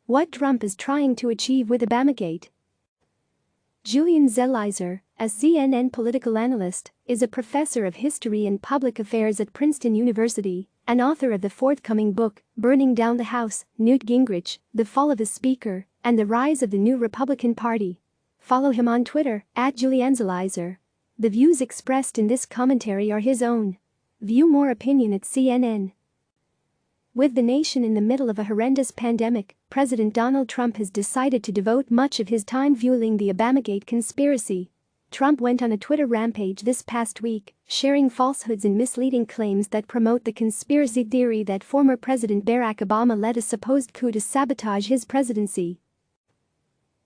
What Trump is trying to achieve with Obamagate. Julian Zelizer, a CNN political analyst, is a professor of history and public affairs at Princeton University and author of the forthcoming book, Burning Down the House, Newt Gingrich, The Fall of the Speaker, and the Rise of the New Republican Party. Follow him on Twitter, @JulianZelizer. The views expressed in this commentary are his own. View more opinion at CNN. With the nation in the middle of a horrendous pandemic, President Donald Trump has decided to devote much of his time fueling the Obamagate conspiracy. Trump went on a Twitter rampage this past week, sharing falsehoods and misleading claims that promote the conspiracy theory that former President Barack Obama led a supposed coup to sabotage his presidency.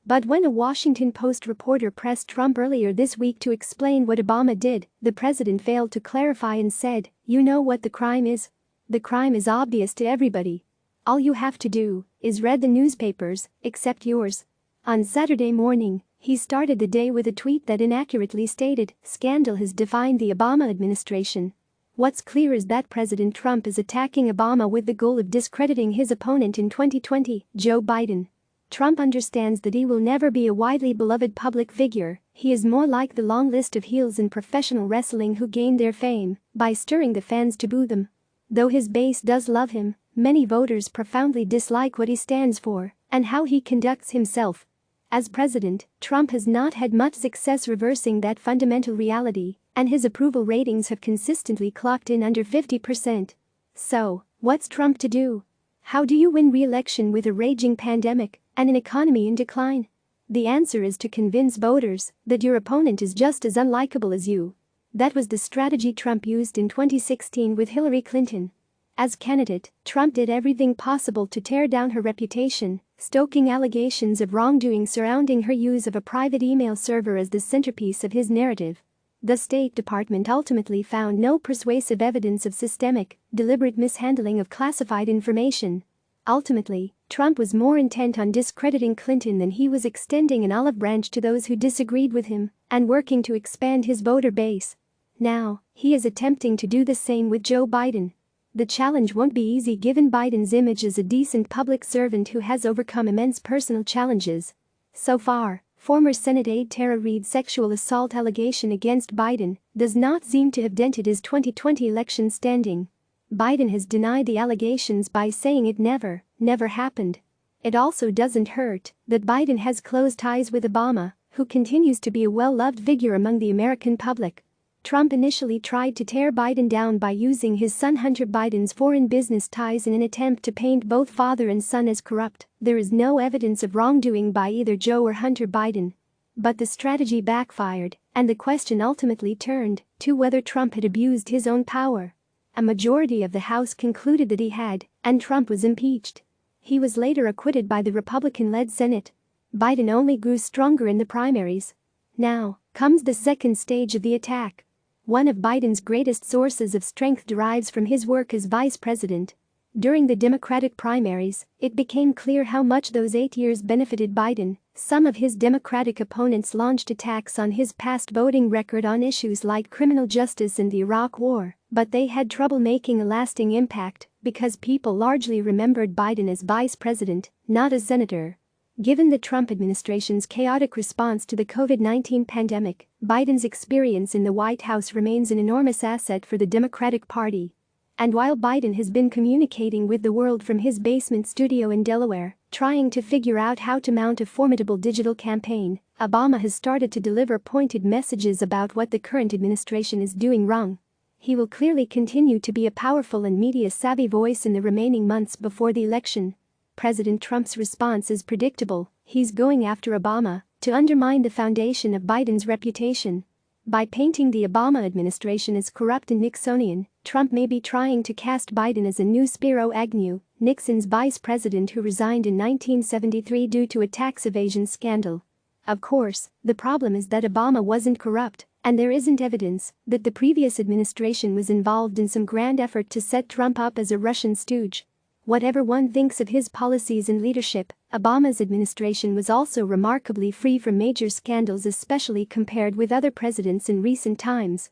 But when a Washington Post reporter pressed Trump earlier this week to explain what Obama did, the president failed to clarify and said, "You know what the crime is? The crime is obvious to everybody. All you have to do is read the newspapers, except yours." On Saturday morning, he started the day with a tweet that inaccurately stated, "Scandal has defined the Obama administration." What's clear is that President Trump is attacking Obama with the goal of discrediting his opponent in 2020, Joe Biden. Trump understands that he will never be a widely beloved public figure. He is more like the long list of heels in professional wrestling who gained their fame by stirring the fans to boo them. Though his base does love him, many voters profoundly dislike what he stands for and how he conducts himself. As president, Trump has not had much success reversing that fundamental reality, and his approval ratings have consistently clocked in under 50%. So, what's Trump to do? How do you win re-election with a raging pandemic and an economy in decline? The answer is to convince voters that your opponent is just as unlikable as you. That was the strategy Trump used in 2016 with Hillary Clinton. As candidate, Trump did everything possible to tear down her reputation, stoking allegations of wrongdoing surrounding her use of a private email server as the centerpiece of his narrative. The State Department ultimately found no persuasive evidence of systemic, deliberate mishandling of classified information. Ultimately, Trump was more intent on discrediting Clinton than he was extending an olive branch to those who disagreed with him and working to expand his voter base. Now, he is attempting to do the same with Joe Biden. The challenge won't be easy given Biden's image as a decent public servant who has overcome immense personal challenges. So far, former Senate aide Tara Reade's sexual assault allegation against Biden does not seem to have dented his 2020 election standing. Biden has denied the allegations by saying it never happened. It also doesn't hurt that Biden has close ties with Obama, who continues to be a well-loved figure among the American public. Trump initially tried to tear Biden down by using his son Hunter Biden's foreign business ties in an attempt to paint both father and son as corrupt. There is no evidence of wrongdoing by either Joe or Hunter Biden. But the strategy backfired, and the question ultimately turned to whether Trump had abused his own power. A majority of the House concluded that he had, and Trump was impeached. He was later acquitted by the Republican-led Senate. Biden only grew stronger in the primaries. Now comes the second stage of the attack. One of Biden's greatest sources of strength derives from his work as vice president. During the Democratic primaries, it became clear how much those 8 years benefited Biden. Some of his Democratic opponents launched attacks on his past voting record on issues like criminal justice and the Iraq War, but they had trouble making a lasting impact because people largely remembered Biden as vice president, not as senator. Given the Trump administration's chaotic response to the COVID-19 pandemic, Biden's experience in the White House remains an enormous asset for the Democratic Party. And while Biden has been communicating with the world from his basement studio in Delaware, trying to figure out how to mount a formidable digital campaign, Obama has started to deliver pointed messages about what the current administration is doing wrong. He will clearly continue to be a powerful and media-savvy voice in the remaining months before the election. President Trump's response is predictable. He's going after Obama to undermine the foundation of Biden's reputation. By painting the Obama administration as corrupt and Nixonian, Trump may be trying to cast Biden as a new Spiro Agnew, Nixon's vice president who resigned in 1973 due to a tax evasion scandal. Of course, the problem is that Obama wasn't corrupt, and there isn't evidence that the previous administration was involved in some grand effort to set Trump up as a Russian stooge. Whatever one thinks of his policies and leadership, Obama's administration was also remarkably free from major scandals, especially compared with other presidents in recent times.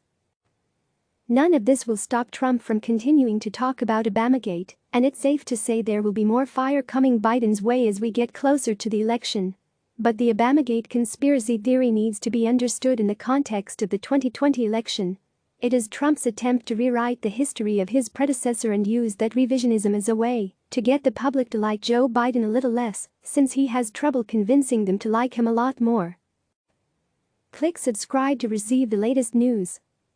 None of this will stop Trump from continuing to talk about Obamagate, and it's safe to say there will be more fire coming Biden's way as we get closer to the election. But the Obamagate conspiracy theory needs to be understood in the context of the 2020 election. It is Trump's attempt to rewrite the history of his predecessor and use that revisionism as a way to get the public to like Joe Biden a little less, since he has trouble convincing them to like him a lot more. Click subscribe to receive the latest news.